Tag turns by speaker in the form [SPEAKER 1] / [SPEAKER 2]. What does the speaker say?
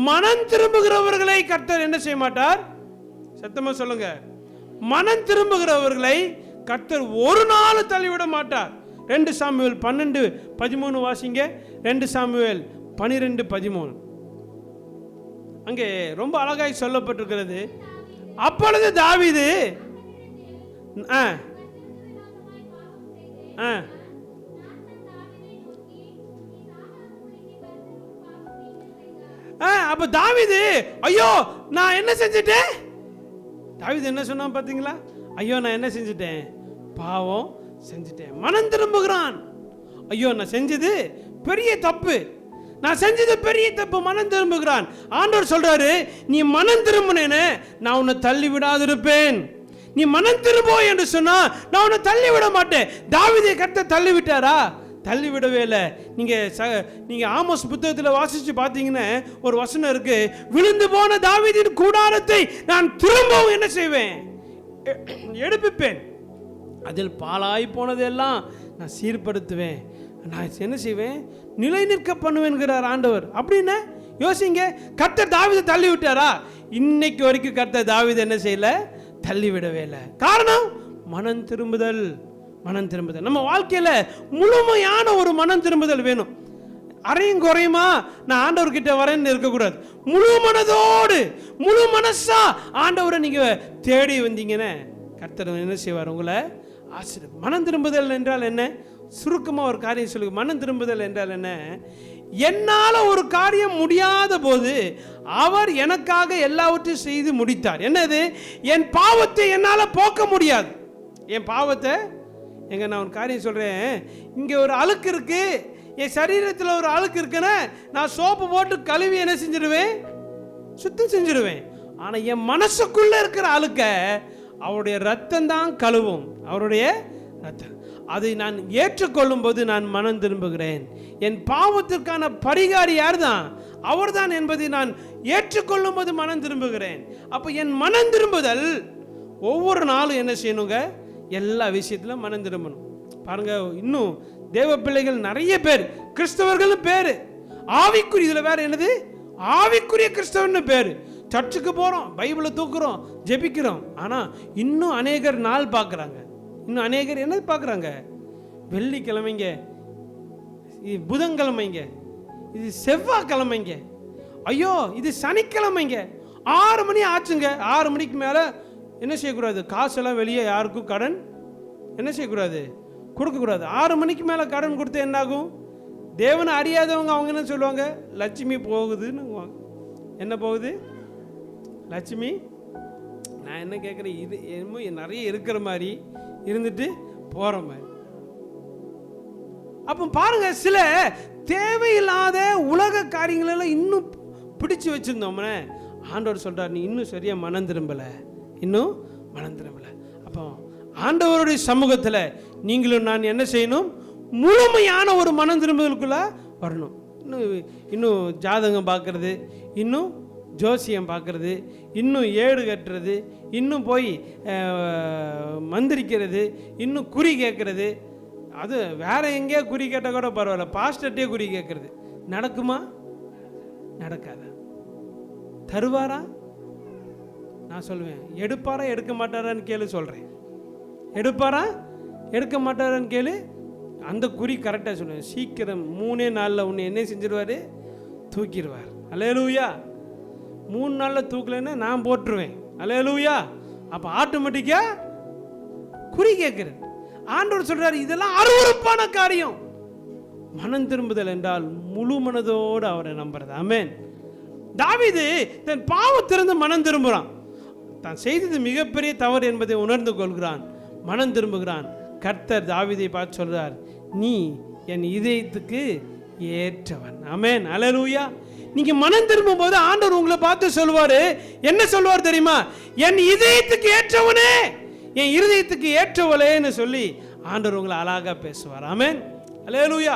[SPEAKER 1] மனம் திரும்புகிறவர்களை கர்த்தர் என்ன செய்ய மாட்டார்? சத்தமா சொல்லுங்க. மனம் திரும்புகிறவர்களை கர்த்தர் ஒரு நாள் தள்ளிவிட மாட்டார். 2 சாமுவேல் 12:13 வாசிங்க. 2 சாமுவேல் 12:13 அங்கே ரொம்ப அழகாய் சொல்லப்பட்டிருக்கிறது. அப்பொழுது தாவீது அப்ப தாவீது ஐயோ நான் என்ன செஞ்சிட்டேன்? தாவீது என்ன சொன்னா பாத்தீங்களா? ஐயோ நான் என்ன செஞ்சிட்டேன்? பாவம் செஞ்சிட்டேன். மனம் திரும்புகிறான். ஐயோ நான் செஞ்சது பெரிய தப்பு, நான் செஞ்சது பெரிய தப்பு. மனம் திரும்புகிறான். ஆண்டவர் சொல்றாரு, நீ மனம் திரும்பினேன்னு நான் உன்னை தள்ளி விடாதிருப்பேன். நீ மனம் திரும்போ என்று சொன்னா நான் உன்னை தள்ளி விட மாட்டேன். தாவீதை கர்த்தர் தள்ளி விட்டாரா? தள்ளி விடவே இல்லை. நீங்க ஆமோஸ் புத்தகத்தில் வாசிச்சு பார்த்தீங்கன்னா ஒரு வசனம் இருக்கு, விழுந்து போன தாவீதின் கூடாரத்தை நான் திரும்பவும் என்ன செய்வேன்? எடுப்பிப்பேன். அதில் பாழாய் போனதெல்லாம் நான் சீர்படுத்துவேன். நான் என்ன செய்வேன்? நிலை நிற்க பண்ணுவேன்கிறார் ஆண்டவர். அப்படின்னா யோசிங்க, கர்த்தர் தாவீதை தள்ளி விட்டாரா? இன்னைக்கு வரைக்கும் கர்த்தர் தாவீதை என்ன செய்யல? தள்ளி விடவே இல்லை. காரணம் மனம் திரும்புதல். மனம் திரும்புதல் நம்ம வாழ்க்கையில முழுமையான ஒரு மனம் திரும்புதல் வேணும். அரையும் குறையுமா நான் ஆண்டவர்கிட்ட வரேன்னு இருக்கக்கூடாது. முழு மனதோடு முழு மனசா ஆண்டவரை நீங்க தேடி வந்தீங்கன்னா கர்த்தர் என்ன செய்வார்? உங்களை ஆசீர்வதிப்பார். மனம் திரும்புதல் என்றால் என்ன? சுருக்கமா ஒரு காரியம் சொல்லுங்க. மனம் திரும்புதல் என்றால் என்ன? என்னால ஒரு காரியம் முடியாத போது அவர் எனக்காக எல்லாவற்றையும் செய்து முடித்தார். என்னது? என் பாவத்தை என்னால போக்க முடியாது. என் பாவத்தை எங்க நான் ஒரு காரியம் சொல்றேன். இங்க ஒரு அழுக்கு இருக்கு, என் சரீரத்தில் ஒரு அழுக்கு இருக்குன்னா நான் சோப்பு போட்டு கழுவி என்ன செஞ்சிருவேன்? சுத்தம் செஞ்சிருவேன். ஆனா என் மனசுக்குள்ள இருக்கிற அழுக்க அவருடைய ரத்தம் தான் கழுவும். அவருடைய ரத்தம். அதை நான் ஏற்றுக்கொள்ளும் போது நான் மனம் திரும்புகிறேன். என் பாவத்திற்கான பரிகாரி யார் தான்? அவர் தான் என்பதை நான் ஏற்றுக்கொள்ளும் போது மனம் திரும்புகிறேன். அப்போ என் மனம் திரும்புதல் ஒவ்வொரு நாளும் என்ன செய்யணுங்க? எல்லா விஷயத்திலும் மனம் திரும்பணும். பாருங்க, இன்னும் தேவ பிள்ளைகள் நிறைய பேர், கிறிஸ்தவர்கள் பேரு, ஆவிக்குரிய இதுல வேற என்னது? ஆவிக்குரிய கிறிஸ்தவன்னு பேரு. சர்ச்சுக்கு போறோம், பைபிளை தூக்குறோம், ஜெபிக்கிறோம். ஆனா இன்னும் அநேகர் நாள் பார்க்குறாங்க. இன்னும் அநேகர் என்ன பார்க்குறாங்க? வெள்ளிக்கிழமைங்க, இது புதன்கிழமைங்க, இது செவ்வாய்க்கிழமைங்க, ஐயோ இது சனிக்கிழமைங்க. 6 மணி ஆச்சுங்க. 6 மணிக்கு மேலே என்ன செய்யக்கூடாது? காசெல்லாம் வெளியே யாருக்கும் கடன் என்ன செய்யக்கூடாது? கொடுக்கக்கூடாது. 6 மணிக்கு மேலே கடன் கொடுத்து என்ன ஆகும்? தேவனை அறியாதவங்க அவங்க என்ன சொல்லுவாங்க? லட்சுமி போகுதுன்னு. என்ன போகுது? லட்சுமி. நான் என்ன கேட்குறேன், இது என்னமோ நிறைய இருக்கிற மாதிரி இருந்துட்டு போகிற மாதிரி. அப்போ பாருங்க, சில தேவையில்லாத உலக காரியங்களெல்லாம் இன்னும் பிடிச்சு வச்சுருந்தோம்னே ஆண்டவர் சொல்கிறார், நீ இன்னும் சரியாக மனம் திரும்பலை, இன்னும் மனம் திரும்பலை. அப்போ ஆண்டவருடைய சமூகத்தில் நீங்களும் நான் என்ன செய்யணும்? முழுமையான ஒரு மனம் திரும்புதலுக்குள்ள வரணும். இன்னும் ஜாதகம் பார்க்கறது, இன்னும் ஜோசியம் பார்க்கறது, இன்னும் ஏடு கட்டுறது, இன்னும் போய் மந்திரிக்கிறது, இன்னும் குறி கேட்கறது. அது வேற எங்கேயா குறி கேட்டால் கூட பரவாயில்ல, பாஸ்டர்ட்டே குறி கேட்கறது நடக்குமா? நடக்காதா? தருவாரா? நான் சொல்லுவேன், எடுப்பாரா எடுக்க மாட்டாரான்னு கேளு சொல்கிறேன். எடுப்பாரா எடுக்க மாட்டாரான்னு கேளு. அந்த குறி கரெக்டாக சொல்லுவேன். சீக்கிரம் 3 நாளில் உன்னை என்ன செஞ்சிருவார்? தூக்கிடுவார். அல்லேலூயா. 3 நாளில் தூக்கலைன்னா நான் போட்டுருவேன். அல்லேலூயா. அப்போ ஆட்டோமேட்டிக்காக குறி கேட்குறது. ஆண்டவர் சொல்கிறார், இதெல்லாம் அருவருப்பான காரியம். மனம் திரும்புதல் என்றால் முழு மனதோடு அவரை நம்புறது. ஆமென். தாவீது தன் பாவத்திலிருந்து மனம் திரும்புகிறான். தான் செய்தது மிகப்பெரிய தவறு என்பதை உணர்ந்து கொள்கிறான், மனம் திரும்புகிறான். கர்த்தர் தாவீதை பார்த்து சொல்றார், நீ என் இதயத்துக்கு ஏற்றவன். ஆமென். அல்லேலூயா. நீங்க மனம் திரும்பும் போது ஆண்டவர் உங்களை பார்த்து சொல்வாரு, என்ன சொல்வார் தெரியுமா? என் இதயத்துக்கு ஏற்றவனே, என் இருதயத்துக்கு ஏற்றவளேன்னு சொல்லி ஆண்டவர் உங்களை அழகா பேசுவார். ஆமென். அல்லேலூயா.